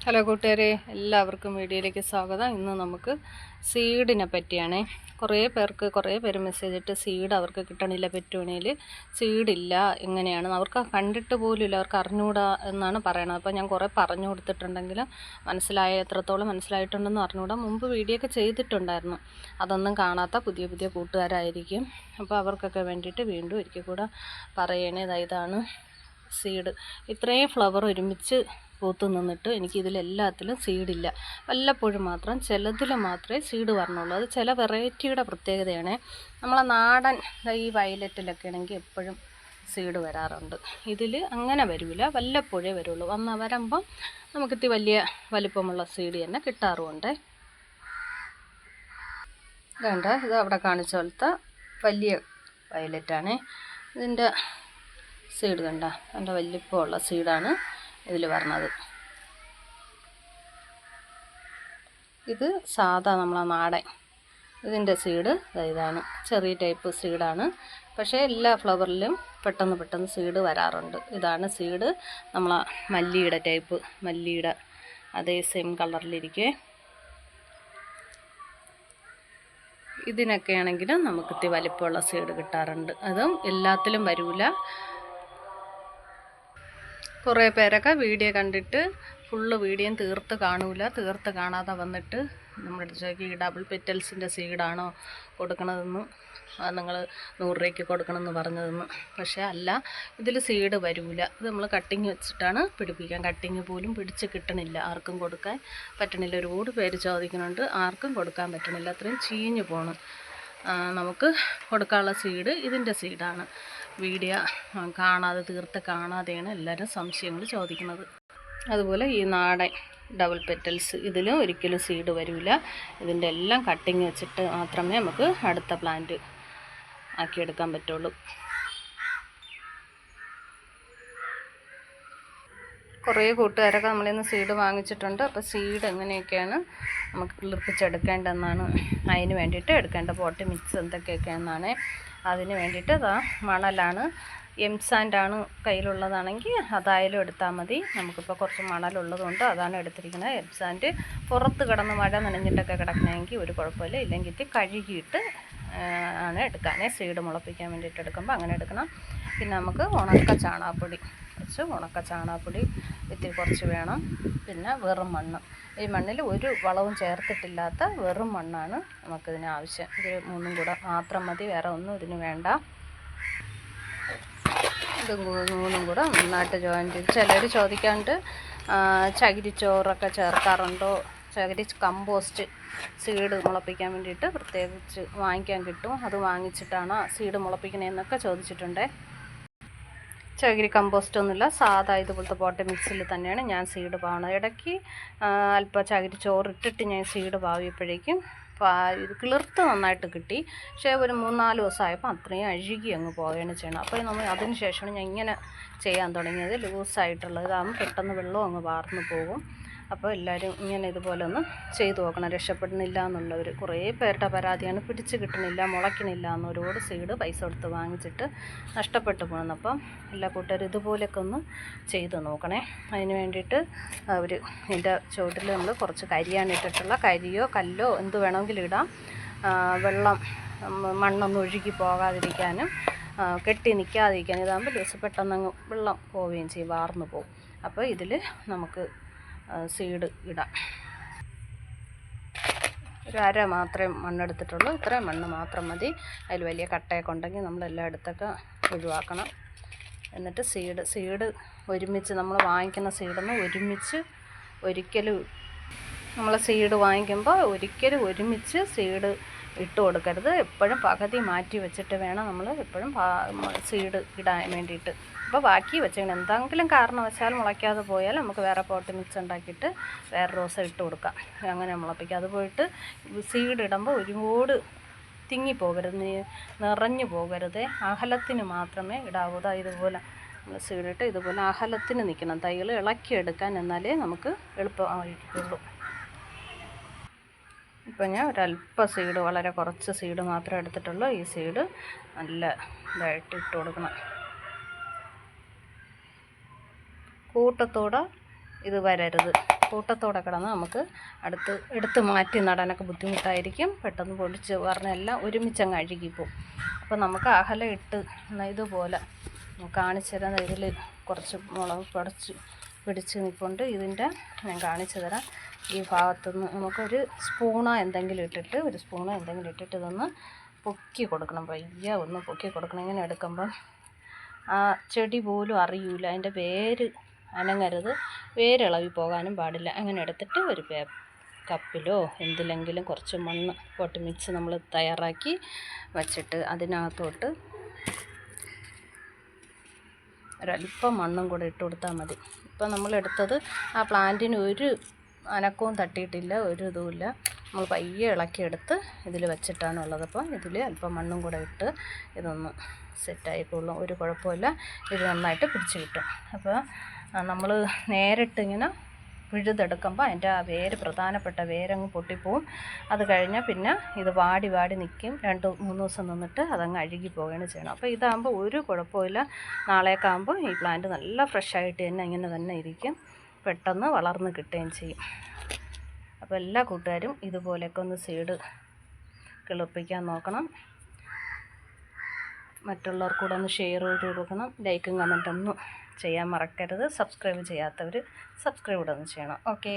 Hello കൂട്ടുകാരെ, എല്ലാവർക്കും വീഡിയോയിലേക്ക് സ്വാഗതം. ഇന്ന് നമുക്ക് സീഡിനെ പറ്റിയാണ്. കുറേ പേര് മെസ്സേജ് ഇട്ട് സീഡ് അവർക്ക് കിട്ടണില്ല, പെറ്റുമണിയിൽ സീഡില്ല, എങ്ങനെയാണ് അവർക്ക് കണ്ടിട്ട് പോലും ഇല്ല, അവർക്ക് അറിഞ്ഞുകൂടാ എന്നാണ് പറയണത്. അപ്പോൾ ഞാൻ കുറേ പറഞ്ഞു കൊടുത്തിട്ടുണ്ടെങ്കിലും എത്രത്തോളം മനസ്സിലായിട്ടുണ്ടെന്ന് അറിഞ്ഞുകൂടാ. മുമ്പ് വീഡിയോ ഒക്കെ ചെയ്തിട്ടുണ്ടായിരുന്നു, അതൊന്നും കാണാത്ത പുതിയ കൂട്ടുകാരായിരിക്കും. അപ്പോൾ അവർക്കൊക്കെ വേണ്ടിയിട്ട് വീണ്ടും ഒരിക്കൽ കൂടെ പറയണേ. ഇതാണ് സീഡ്. ഇത്രയും ഫ്ലവർ ഒരുമിച്ച് പൂത്ത് നിന്നിട്ട് എനിക്കിതിലെല്ലാത്തിലും സീഡില്ല. വല്ലപ്പോഴും മാത്രം ചിലതിൽ മാത്രമേ സീഡ് വരണുള്ളൂ. അത് ചില വെറൈറ്റിയുടെ പ്രത്യേകതയാണ്. നമ്മളെ നാടൻ ഈ വയലറ്റിലൊക്കെ ആണെങ്കിൽ എപ്പോഴും സീഡ് വരാറുണ്ട്. ഇതിൽ അങ്ങനെ വരില്ല, വല്ലപ്പോഴേ വരുള്ളൂ. വരുമ്പം നമുക്കിത്തി വലിയ വലിപ്പമുള്ള സീഡ് തന്നെ കിട്ടാറുമുണ്ട്. ഇതുണ്ട്, ഇത് അവിടെ കാണിച്ച പോലത്തെ വലിയ വയലറ്റാണ്. ഇതിൻ്റെ സീഡ് കണ്ട, നല്ല വലിപ്പമുള്ള സീഡാണ് ഇതിൽ വരണത്. ഇത് സാധാ നമ്മളെ നാടൻ ഇതിൻ്റെ സീഡ് ഇതാണ്. ചെറിയ ടൈപ്പ് സീഡാണ്, പക്ഷേ എല്ലാ ഫ്ലവറിലും പെട്ടെന്ന് സീഡ് വരാറുണ്ട്. ഇതാണ് സീഡ്. നമ്മളെ മല്ലിയുടെ ടൈപ്പ്, മല്ലിയുടെ അതേ സെയിം കളറിലിരിക്കേ. ഇതിനൊക്കെ ആണെങ്കിലും നമുക്ക് ഇത്തിരി വലിപ്പമുള്ള സീഡ് കിട്ടാറുണ്ട്. അതും എല്ലാത്തിലും വരില്ല. കുറേ പേരൊക്കെ വീഡിയോ കണ്ടിട്ട് ഫുള്ള് വീഡിയോയും തീർത്ത് കാണാതെ വന്നിട്ട് നമ്മുടെ അടുത്തേക്ക് ഈ ഡബിൾ പെറ്റൽസിൻ്റെ സീഡാണോ കൊടുക്കണതെന്ന്, നിങ്ങൾ 100 രൂപയ്ക്ക് കൊടുക്കണമെന്ന് പറഞ്ഞതെന്ന്. പക്ഷേ അല്ല, ഇതിൽ സീഡ് വരില്ല. ഇത് നമ്മൾ കട്ടിങ് വെച്ചിട്ടാണ് പിടിപ്പിക്കാൻ. കട്ടിങ് പോലും പിടിച്ച് കിട്ടണില്ല, ആർക്കും കൊടുക്കാൻ പറ്റണില്ല. ഒരുപാട് പേര് ചോദിക്കുന്നുണ്ട്, ആർക്കും കൊടുക്കാൻ പറ്റണില്ല, അത്രയും ചീഞ്ഞു പോകണം. നമുക്ക് കൊടുക്കാനുള്ള സീഡ് ഇതിൻ്റെ സീഡാണ്. വീഡിയോ തീർത്ത് കാണാതെയാണ് എല്ലാവരും സംശയങ്ങൾ ചോദിക്കുന്നത്. അതുപോലെ ഈ നാടൻ ഡബിൾ പെറ്റൽസ്, ഇതിലും ഒരിക്കലും സീഡ് വരില്ല. ഇതിൻ്റെ എല്ലാം കട്ടിങ് വെച്ചിട്ട് മാത്രമേ നമുക്ക് അടുത്ത പ്ലാന്റ് ആക്കിയെടുക്കാൻ പറ്റുള്ളൂ. കുറേ കൂട്ടുകാരൊക്കെ നമ്മളിൽ നിന്ന് സീഡ് വാങ്ങിച്ചിട്ടുണ്ട്. അപ്പോൾ സീഡ് എങ്ങനെയൊക്കെയാണ് നമുക്ക് കിളിർപ്പിച്ചെടുക്കേണ്ടതെന്നാണ്, അതിന് വേണ്ടിയിട്ട് എടുക്കേണ്ട പോട്ട് മിക്സ് എന്തൊക്കെയൊക്കെയാണെന്നാണ്. അതിന് വേണ്ടിയിട്ട് മണലാണ്, എംസാൻഡാണ് കയ്യിലുള്ളതാണെങ്കിൽ അതായാലും എടുത്താൽ മതി. നമുക്കിപ്പോൾ കുറച്ച് മണലുള്ളതുകൊണ്ട് അതാണ് എടുത്തിരിക്കുന്നത്. എംസാൻഡ് പുറത്ത് കിടന്ന് മഴ നനഞ്ഞിട്ടൊക്കെ കിടക്കണമെങ്കിൽ ഒരു കുഴപ്പമില്ല, ഇല്ലെങ്കിൽ കഴുകിയിട്ട് ആണ് എടുക്കാനേ. സീഡ് മുളപ്പിക്കാൻ വേണ്ടിയിട്ട് എടുക്കുമ്പോൾ അങ്ങനെ എടുക്കണം. പിന്നെ നമുക്ക് ഉണക്ക ചാണകപ്പൊടി ഇത്തിരി കുറച്ച് വേണം. പിന്നെ വെറും മണ്ണ്, ഈ മണ്ണിൽ ഒരു വളവും ചേർത്തിട്ടില്ലാത്ത വെറും മണ്ണാണ് നമുക്കിതിന് ആവശ്യം. ഇത് 3 കൂടെ മാത്രം മതി, വേറെ ഒന്നും ഇതിന് വേണ്ട. ഇത് 3 കൂടെ നന്നായിട്ട് ജോയിൻ ചെയ്ത്. ചിലർ ചോദിക്കാണ്ട് ചകിരിച്ചോറൊക്കെ ചേർക്കാറുണ്ടോ, ചകിരി കമ്പോസ്റ്റ് സീഡ് മുളപ്പിക്കാൻ വേണ്ടിയിട്ട് പ്രത്യേകിച്ച് വാങ്ങിക്കാൻ കിട്ടും, അത് വാങ്ങിച്ചിട്ടാണ് സീഡ് മുളപ്പിക്കണതെന്നൊക്കെ ചോദിച്ചിട്ടുണ്ട്. ചകിരി കമ്പോസ്റ്റ് ഒന്നുമില്ല, സാധാ ഇതുപോലത്തെ പോട്ട് മിക്സിൽ തന്നെയാണ് ഞാൻ സീഡ് പാവണത്. ഇടയ്ക്ക് അല്പം ചകിരി ചോറിട്ടിട്ട് ഞാൻ സീഡ് പാവിയപ്പോഴേക്കും ഇത് കിളിർത്ത് നന്നായിട്ട് കിട്ടി. പക്ഷേ ഒരു 3-4 ദിവസമായപ്പോൾ അത്രയും അഴുകി അങ്ങ് പോവുകയാണ് ചെയ്യണം. അപ്പോൾ നമ്മൾ അതിന് ശേഷമാണ് ഞാൻ ഇങ്ങനെ ചെയ്യാൻ തുടങ്ങിയത്. ലൂസായിട്ടുള്ളത് ഇതാകുമ്പോൾ പെട്ടെന്ന് വെള്ളം അങ്ങ് വാർന്നു പോകും. അപ്പോൾ എല്ലാവരും ഇങ്ങനെ ഇതുപോലെ ഒന്ന് ചെയ്തു നോക്കണം. രക്ഷപ്പെടുന്നില്ല എന്നുള്ളവർ കുറേ പേരുടെ പരാതിയാണ്, പിടിച്ച് കിട്ടണില്ല, മുളയ്ക്കണില്ല എന്ന്. ഒരുപാട് സീഡ് പൈസ കൊടുത്ത് വാങ്ങിച്ചിട്ട് നഷ്ടപ്പെട്ടു പോകുന്നു. അപ്പം എല്ലാ കൂട്ടുകാരും ഇതുപോലെയൊക്കെ ഒന്ന് ചെയ്ത് നോക്കണേ. അതിന് വേണ്ടിയിട്ട് ഇതിൻ്റെ ചുവട്ടിൽ നമ്മൾ കുറച്ച് കരിയാണ് ഇട്ടിട്ടുള്ള, കരിയോ കല്ലോ എന്ത് വേണമെങ്കിലും ഇടാം. വെള്ളം മണ്ണൊന്നും ഒഴുകി പോകാതിരിക്കാനും കെട്ടി നിൽക്കാതിരിക്കാനും ഇതാകുമ്പോൾ ദിവസം പെട്ടെന്ന് വെള്ളം പോവുകയും ചെയ്യും, വാർന്നു പോകും. അപ്പോൾ ഇതിൽ നമുക്ക് സീഡ് ഇടാം. ഒരു അര മാത്രമേ മണ്ണെടുത്തിട്ടുള്ളൂ, ഇത്രയും മണ്ണ് മാത്രം മതി. അതിൽ വലിയ കട്ടയൊക്കെ ഉണ്ടെങ്കിൽ നമ്മളെല്ലായിടത്തൊക്കെ ഒഴിവാക്കണം. എന്നിട്ട് സീഡ് ഒരുമിച്ച് നമ്മൾ വാങ്ങിക്കുന്ന സീഡൊന്ന് ഒരിക്കലും നമ്മൾ സീഡ് വാങ്ങിക്കുമ്പോൾ ഒരിക്കലും ഒരുമിച്ച് സീഡ് ഇട്ട് കൊടുക്കരുത്. എപ്പോഴും പകുതി മാറ്റി വെച്ചിട്ട് വേണം നമ്മൾ എപ്പോഴും സീഡ് ഇടാൻ വേണ്ടിയിട്ട്. അപ്പോൾ ബാക്കി വെച്ചാൽ എന്തെങ്കിലും കാരണവശാൽ മുളയ്ക്കാതെ പോയാൽ നമുക്ക് വേറെ പോട്ട് മിക്സ് ഉണ്ടാക്കിയിട്ട് വേറെ റോസ ഇട്ട് കൊടുക്കാം, അങ്ങനെ മുളപ്പിക്കാം. അത് പോയിട്ട് സീഡ് ഇടുമ്പോൾ ഒരുപാട് തിങ്ങിപ്പോകരുത്, നിറഞ്ഞു പോകരുത്, അകലത്തിന് മാത്രമേ ഇടാവൂ. ഇതുപോലെ നമ്മൾ സീഡിട്ട് ഇതുപോലെ അകലത്തിന് നിൽക്കണം, തൈകൾ ഇളക്കിയെടുക്കാൻ, എന്നാലേ നമുക്ക് എളുപ്പമായിട്ടുള്ളൂ. ഇപ്പം ഞാൻ ഒരല്പം സീഡ്, വളരെ കുറച്ച് സീഡ് മാത്രമേ എടുത്തിട്ടുള്ളൂ. ഈ സീഡ് നല്ല ഇതായിട്ട് ഇട്ട് കൊടുക്കണം. കൂട്ടത്തോടെ ഇത് വരരുത്, കൂട്ടത്തോടെ കിടന്ന് നമുക്ക് എടുത്ത് മാറ്റി നടാനൊക്കെ ബുദ്ധിമുട്ടായിരിക്കും. പെട്ടെന്ന് പൊടിച്ച് പറഞ്ഞെല്ലാം ഒരുമിച്ചങ്ങ് അഴുകിപ്പോവും. അപ്പോൾ നമുക്ക് അകലെ ഇട്ട് ഇതുപോലെ കാണിച്ചു തരാം. ഇതിൽ കുറച്ച് മുളക് പിടിച്ച് നിൽപ്പുണ്ട്. ഇതിൻ്റെ ഞാൻ കാണിച്ചു തരാം. ഈ ഭാഗത്തുനിന്ന് നമുക്കൊരു സ്പൂണോ എന്തെങ്കിലും ഇട്ടിട്ട് ഇതൊന്ന് പൊക്കി കൊടുക്കണം. പയ്യെ ഒന്ന് പൊക്കി കൊടുക്കണം. ഇങ്ങനെ എടുക്കുമ്പം ആ ചെടി പോലും അറിയില്ല, അതിൻ്റെ വേര് അനങ്ങരുത്, വേരിളവി പോകാനും പാടില്ല. അങ്ങനെ എടുത്തിട്ട് ഒരു കപ്പിലോ എന്തിലെങ്കിലും കുറച്ച് മണ്ണ് പോട്ട് മിക്സ് നമ്മൾ തയ്യാറാക്കി വച്ചിട്ട് അതിനകത്തോട്ട് ഒരല്പം മണ്ണും കൂടെ ഇട്ട് കൊടുത്താൽ മതി. ഇപ്പം നമ്മളെടുത്തത് ആ പ്ലാന്റിന് ഒരു അനക്കവും തട്ടിയിട്ടില്ല, ഒരു ഇതുമില്ല. നമ്മൾ പയ്യെ ഇളക്കിയെടുത്ത് ഇതിൽ വെച്ചിട്ടാണുള്ളത്. അപ്പം ഇതിൽ അല്പം മണ്ണും കൂടെ ഇട്ട് ഇതൊന്ന് സെറ്റായിക്കൊള്ളും, ഒരു കുഴപ്പമില്ല. ഇത് നന്നായിട്ട് പിടിച്ച് കിട്ടും. അപ്പോൾ നമ്മൾ നേരിട്ടിങ്ങനെ പിഴുതെടുക്കുമ്പോൾ അതിൻ്റെ ആ പ്രധാനപ്പെട്ട വേരങ്ങ് പൊട്ടിപ്പോവും. അത് കഴിഞ്ഞാൽ പിന്നെ ഇത് വാടി നിൽക്കും. 2-3 ദിവസം നിന്നിട്ട് അതങ്ങ് അഴുകി പോവുകയാണ് ചെയ്യണം. അപ്പോൾ ഇതാകുമ്പോൾ ഒരു കുഴപ്പമില്ല. നാളേക്കാകുമ്പോൾ ഈ പ്ലാന്റ് നല്ല ഫ്രഷായിട്ട് തന്നെ ഇങ്ങനെ തന്നെ ഇരിക്കും, പെട്ടെന്ന് വളർന്ന് കിട്ടുകയും ചെയ്യും. അപ്പോൾ എല്ലാ കൂട്ടുകാരും ഇതുപോലെയൊക്കെ ഒന്ന് സീഡ് കിളിർപ്പിക്കാൻ നോക്കണം. മറ്റുള്ളവർക്കൂടെ ഒന്ന് ഷെയർ ചെയ്ത് കൊടുക്കണം. ലൈക്കും കമൻറ്റൊന്നും ചെയ്യാൻ മറക്കരുത്. സബ്സ്ക്രൈബ് ചെയ്യാത്തവർ സബ്സ്ക്രൈബ് കൂടെ ഒന്ന് ചെയ്യണം. ഓക്കേ.